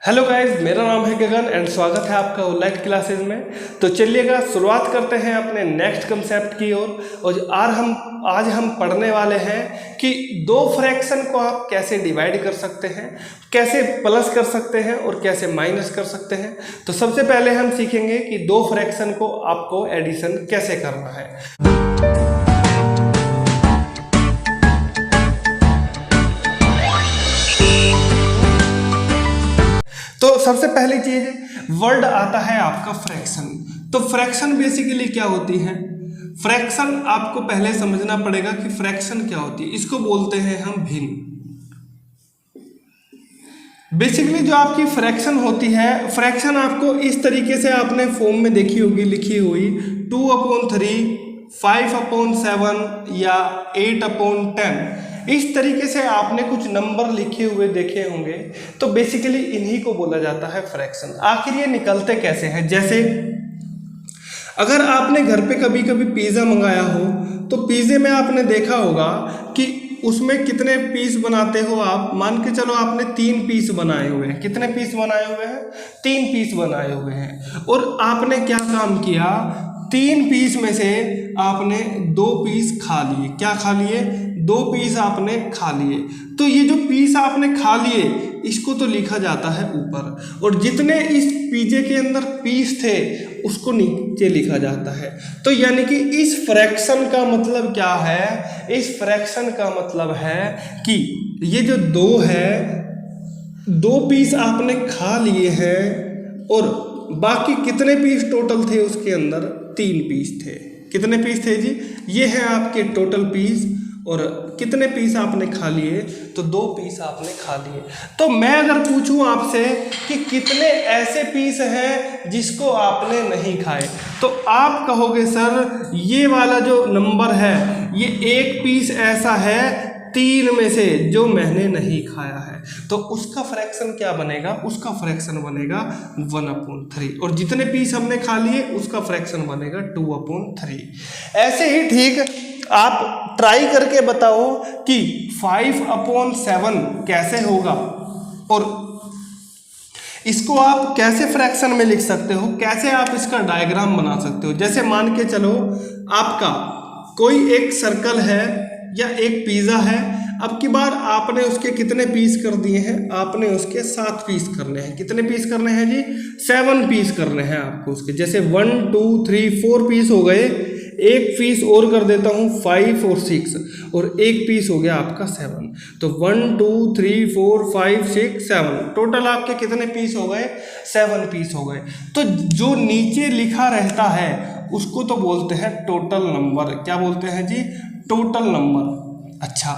Hello guys, मेरा नाम है गगन एंड स्वागत है आपका ऑनलाइन क्लासेस में। तो चलिएगा शुरुआत करते हैं अपने नेक्स्ट कंसेप्ट की ओर। और आज हम पढ़ने वाले हैं कि दो फ्रैक्शन को आप कैसे डिवाइड कर सकते हैं, कैसे प्लस कर सकते हैं और कैसे माइनस कर सकते हैं। तो सबसे पहले हम सीखेंगे कि दो फ्रैक्शन को आपको एडिशन कैसे करना है। तो सबसे पहली चीज वर्ड आता है आपका फ्रैक्शन। तो फ्रैक्शन बेसिकली क्या होती है? फ्रैक्शन आपको पहले समझना पड़ेगा कि फ्रैक्शन क्या होती है। इसको बोलते हैं हम भिन्न। बेसिकली जो आपकी फ्रैक्शन होती है, फ्रैक्शन आपको इस तरीके से आपने फॉर्म में देखी होगी, लिखी हुई 2/3, 5/7 या 8/10। इस तरीके से आपने कुछ नंबर लिखे हुए देखे होंगे। तो बेसिकली इन्हीं को बोला जाता है फ्रैक्शन। आखिर ये निकलते कैसे हैं? जैसे अगर आपने घर पे कभी कभी पिज़्ज़ा मंगाया हो तो पिज़्ज़े में आपने देखा होगा कि उसमें कितने पीस बनाते हो आप। मान के चलो आपने 3 पीस बनाए हुए हैं। कितने पीस बनाए हुए हैं? 3 पीस बनाए हुए हैं। और आपने क्या काम किया? 3 पीस में से आपने 2 पीस खा लिए। क्या खा लिए? 2 पीस आपने खा लिए। तो ये जो पीस आपने खा लिए इसको तो लिखा जाता है ऊपर, और जितने इस पिज़्ज़े के अंदर पीस थे उसको नीचे लिखा जाता है। तो यानी कि इस फ्रैक्शन का मतलब क्या है? इस फ्रैक्शन का मतलब है कि ये जो 2 है, 2 पीस आपने खा लिए हैं और बाकी कितने पीस टोटल थे उसके अंदर? 3 पीस थे। कितने पीस थे जी? ये है आपके टोटल पीस। और कितने पीस आपने खा लिए? तो 2 पीस आपने खा लिए। तो मैं अगर पूछूं आपसे कि कितने ऐसे पीस हैं जिसको आपने नहीं खाए, तो आप कहोगे सर ये वाला जो नंबर है ये 1 पीस ऐसा है 3 में से जो मैंने नहीं खाया है। तो उसका फ्रैक्शन क्या बनेगा? उसका फ्रैक्शन बनेगा 1/3। और जितने पीस हमने खा लिए उसका फ्रैक्शन बनेगा 2/3। ऐसे ही ठीक आप ट्राई करके बताओ कि 5/7 कैसे होगा, और इसको आप कैसे फ्रैक्शन में लिख सकते हो, कैसे आप इसका डायग्राम बना सकते हो। जैसे मान के चलो आपका कोई एक सर्कल है या एक पिज़्ज़ा है। अब की बार आपने उसके कितने पीस कर दिए हैं? आपने उसके 7 पीस करने हैं। कितने पीस करने हैं जी? 7 पीस करने हैं आपको उसके। जैसे 1 2 3 4 पीस हो गए। एक पीस और कर देता हूँ 5 और 6, और एक पीस हो गया आपका 7। तो 1 2 3 4 5 6 7 टोटल आपके कितने पीस हो गए? 7 पीस हो गए। तो जो नीचे लिखा रहता है उसको तो बोलते हैं टोटल नंबर। क्या बोलते हैं जी? Total number. अच्छा,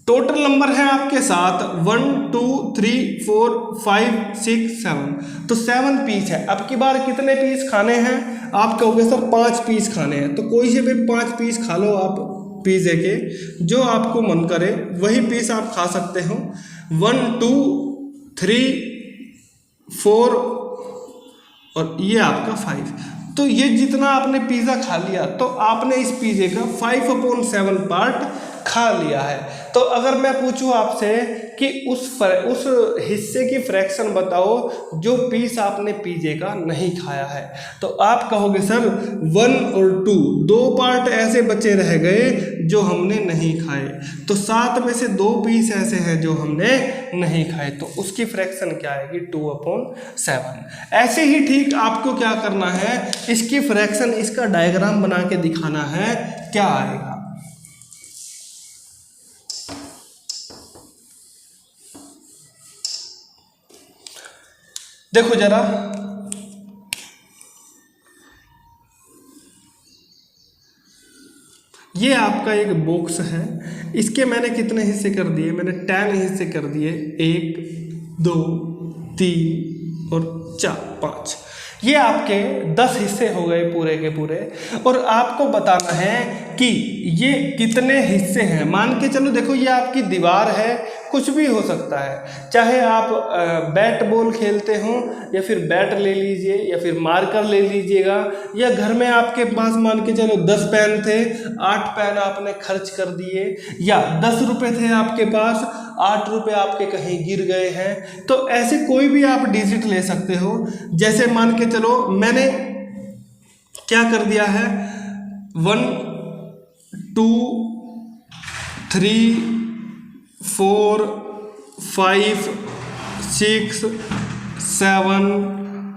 टोटल नंबर है आपके साथ 1 2 3 4 5 6 7। तो 7 पीस है। अब की बार कितने पीस खाने हैं? आप कहोगे सर 5 पीस खाने हैं। तो कोई से भी 5 पीस खा लो आप पिज़्ज़े के, जो आपको मन करे वही पीस आप खा सकते हो। 1 2 3 4 और ये आपका 5। तो ये जितना आपने पिज़्ज़ा खा लिया तो आपने इस पिज़्ज़े का 5/7 पार्ट खा लिया है। तो अगर मैं पूछूं आपसे कि उस हिस्से की फ्रैक्शन बताओ जो पीस आपने पिज़्ज़े का नहीं खाया है, तो आप कहोगे सर 1 और 2, 2 पार्ट ऐसे बचे रह गए जो हमने नहीं खाए। तो 7 में से 2 पीस ऐसे हैं जो हमने नहीं खाए। तो उसकी फ्रैक्शन क्या आएगी? 2/7। ऐसे ही ठीक आपको क्या करना है? इसकी फ्रैक्शन, इसका डायग्राम बना के दिखाना है। क्या आएगा? देखो जरा, ये आपका एक बॉक्स है। इसके मैंने कितने हिस्से कर दिए? मैंने 10 हिस्से कर दिए। 1 2 3 और 4 5। ये आपके 10 हिस्से हो गए पूरे के पूरे। और आपको बताना है कि ये कितने हिस्से हैं। मान के चलो, देखो ये आपकी दीवार है, कुछ भी हो सकता है, चाहे आप बैट बॉल खेलते हो या फिर बैट ले लीजिए या फिर मार्कर ले लीजिएगा, या घर में आपके पास मान के चलो 10 पेन थे, 8 पेन आपने खर्च कर दिए, या 10 रुपये थे आपके पास, 8 रुपये आपके कहीं गिर गए हैं। तो ऐसे कोई भी आप डिजिट ले सकते हो। जैसे मान के चलो मैंने क्या कर दिया है, 1 2 3 4 5 6 7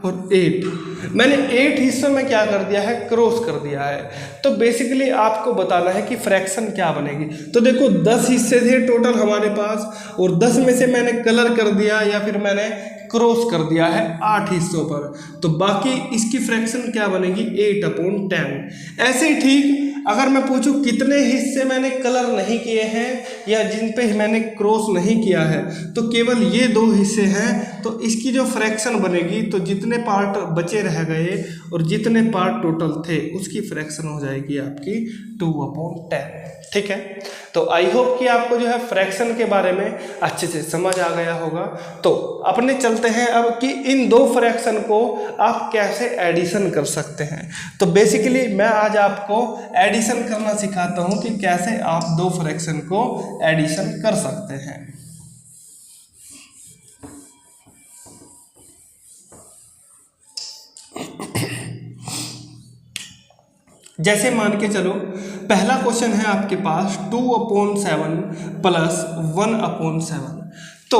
और 8, मैंने 8 हिस्सों में क्या कर दिया है, क्रॉस कर दिया है। तो बेसिकली आपको बताना है कि फ्रैक्शन क्या बनेगी। तो देखो 10 हिस्से थे टोटल हमारे पास, और 10 में से मैंने कलर कर दिया या फिर मैंने क्रॉस कर दिया है 8 हिस्सों पर, तो बाकी इसकी फ्रैक्शन क्या बनेगी, 8/10। ऐसे ही ठीक अगर मैं पूछूं कितने हिस्से मैंने कलर नहीं किए हैं या जिन पे मैंने क्रॉस नहीं किया है, तो केवल ये 2 हिस्से हैं, तो इसकी जो फ्रैक्शन बनेगी, तो जितने पार्ट बचे रह गए और जितने पार्ट टोटल थे उसकी फ्रैक्शन हो जाएगी आपकी 2/10। ठीक है, तो आई होप कि आपको जो है फ्रैक्शन के बारे में अच्छे से समझ आ गया होगा। तो अपने चलते हैं अब कि इन 2 फ्रैक्शन को आप कैसे एडिशन कर सकते हैं। तो बेसिकली मैं आज आपको एडिशन करना सिखाता हूं कि कैसे आप 2 फ्रैक्शन को एडिशन कर सकते हैं। जैसे मान के चलो पहला क्वेश्चन है आपके पास 2/7 प्लस 1/7। तो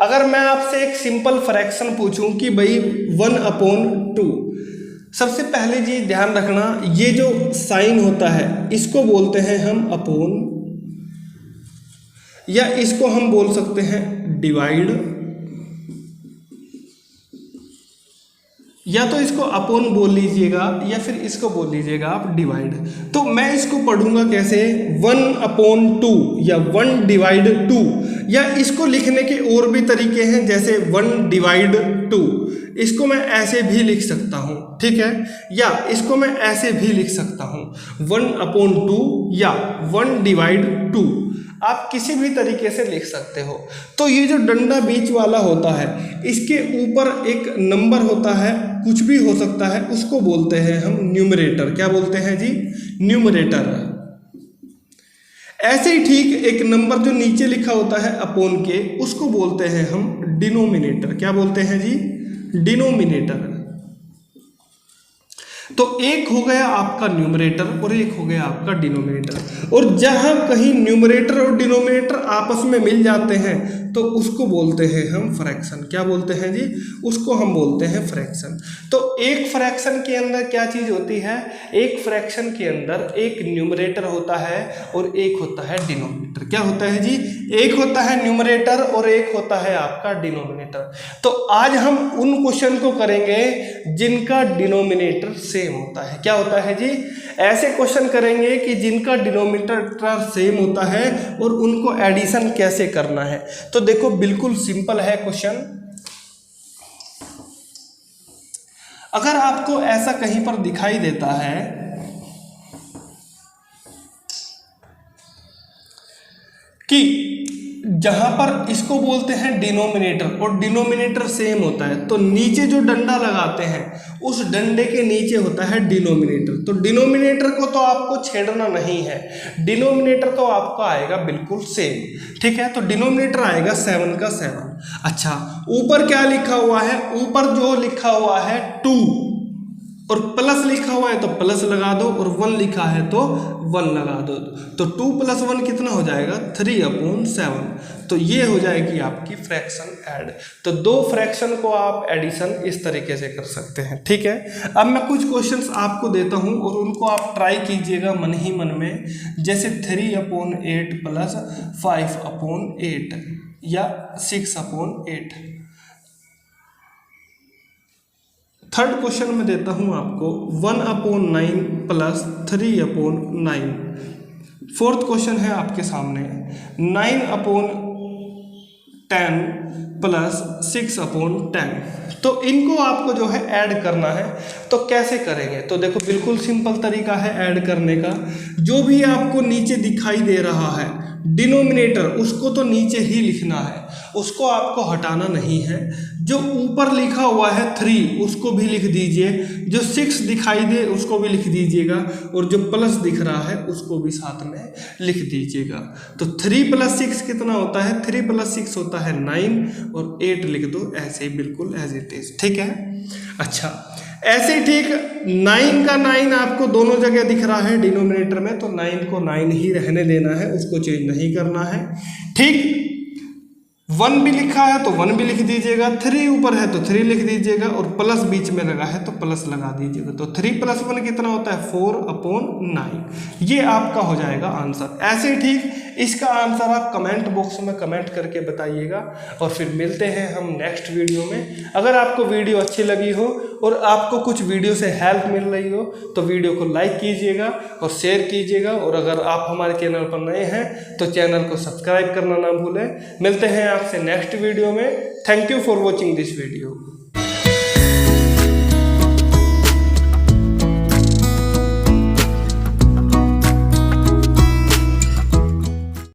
अगर मैं आपसे एक सिंपल फ्रैक्शन पूछूं कि भाई 1/2, सबसे पहले जी ध्यान रखना, ये जो साइन होता है इसको बोलते हैं हम अपोन, या इसको हम बोल सकते हैं डिवाइड, या तो इसको अपोन बोल लीजिएगा या फिर इसको बोल लीजिएगा आप डिवाइड। तो मैं इसको पढ़ूंगा कैसे, 1/2 या 1/2, या इसको लिखने के और भी तरीके हैं, जैसे 1/2, इसको मैं ऐसे भी लिख सकता हूँ, ठीक है, या इसको मैं ऐसे भी लिख सकता हूँ 1/2 या 1/2, आप किसी भी तरीके से लिख सकते हो। तो ये जो डंडा बीच वाला होता है, इसके ऊपर एक नंबर होता है, कुछ भी हो सकता है, उसको बोलते हैं हम न्यूमरेटर। क्या बोलते हैं जी, न्यूमरेटर। ऐसे ही ठीक एक नंबर जो नीचे लिखा होता है अपोन के, उसको बोलते हैं हम डिनोमिनेटर। क्या बोलते हैं जी, डिनोमिनेटर। तो एक हो गया आपका न्यूमरेटर और एक हो गया आपका डिनोमिनेटर, और जहां कहीं न्यूमरेटर और डिनोमिनेटर आपस में मिल जाते हैं तो उसको बोलते हैं हम फ्रैक्शन। क्या बोलते हैं जी, उसको हम बोलते हैं फ्रैक्शन। तो एक फ्रैक्शन के अंदर क्या चीज होती है, एक फ्रैक्शन के अंदर एक न्यूमरेटर होता है और एक होता है डिनोमिनेटर। क्या होता है जी, एक होता है न्यूमरेटर और एक होता है आपका डिनोमिनेटर। तो आज हम उन क्वेश्चन को करेंगे जिनका डिनोमिनेटर सेम होता है। क्या होता है जी, ऐसे क्वेश्चन करेंगे कि जिनका डिनोमिनेटर सेम होता है और उनको एडिशन कैसे करना है। तो देखो बिल्कुल सिंपल है क्वेश्चन। अगर आपको ऐसा कहीं पर दिखाई देता है कि जहां पर इसको बोलते हैं डिनोमिनेटर और डिनोमिनेटर सेम होता है, तो नीचे जो डंडा लगाते हैं उस डंडे के नीचे होता है डिनोमिनेटर। तो डिनोमिनेटर को तो आपको छेड़ना नहीं है, डिनोमिनेटर तो आपका आएगा बिल्कुल सेम। ठीक है, तो डिनोमिनेटर आएगा 7 का 7। अच्छा, ऊपर क्या लिखा हुआ है, ऊपर जो लिखा हुआ है 2 और प्लस लिखा हुआ है तो प्लस लगा दो, और 1 लिखा है तो 1 लगा दो। तो 2 + 1 कितना हो जाएगा, 3/7। तो ये हो जाएगी आपकी फ्रैक्शन ऐड। तो 2 फ्रैक्शन को आप एडिशन इस तरीके से कर सकते हैं। ठीक है, अब मैं कुछ क्वेश्चंस आपको देता हूं और उनको आप ट्राई कीजिएगा मन ही मन में। जैसे 3/8 + 5/8 या 6/8। थर्ड क्वेश्चन में देता हूं आपको 1/9 + 3/9। फोर्थ क्वेश्चन है आपके सामने 9/10 + 6/10। तो इनको आपको जो है ऐड करना है। तो कैसे करेंगे, तो देखो बिल्कुल सिंपल तरीका है ऐड करने का। जो भी आपको नीचे दिखाई दे रहा है डिनोमिनेटर उसको तो नीचे ही लिखना है, उसको आपको हटाना नहीं है। जो ऊपर लिखा हुआ है 3 उसको भी लिख दीजिए, जो 6 दिखाई दे उसको भी लिख दीजिएगा, और जो प्लस दिख रहा है उसको भी साथ में लिख दीजिएगा। तो 3 + 6 कितना होता है? 3 + 6 होता है 9, और 8 लिख दो ऐसे ही बिल्कुल एज इट इज, ठीक है। अच्छा, ऐसे ही ठीक 9 का 9 आपको दोनों जगह दिख रहा है डिनोमिनेटर में, तो 9 को 9 ही रहने देना है, उसको चेंज नहीं करना है, ठीक। 1 भी लिखा है तो 1 भी लिख दीजिएगा, 3 ऊपर है तो 3 लिख दीजिएगा, और प्लस बीच में लगा है तो प्लस लगा दीजिएगा। तो 3 + 1 कितना होता है? 4/9। ये आपका हो जाएगा आंसर। ऐसे ही ठीक इसका आंसर आप कमेंट बॉक्स में कमेंट करके बताइएगा, और फिर मिलते हैं हम नेक्स्ट वीडियो में। अगर आपको वीडियो अच्छी लगी हो और आपको कुछ वीडियो से हेल्प मिल रही हो तो वीडियो को लाइक कीजिएगा और शेयर कीजिएगा, और अगर आप हमारे चैनल पर नए हैं तो चैनल को सब्सक्राइब करना ना भूलें। मिलते हैं आपसे नेक्स्ट वीडियो में। Thank you for watching this video.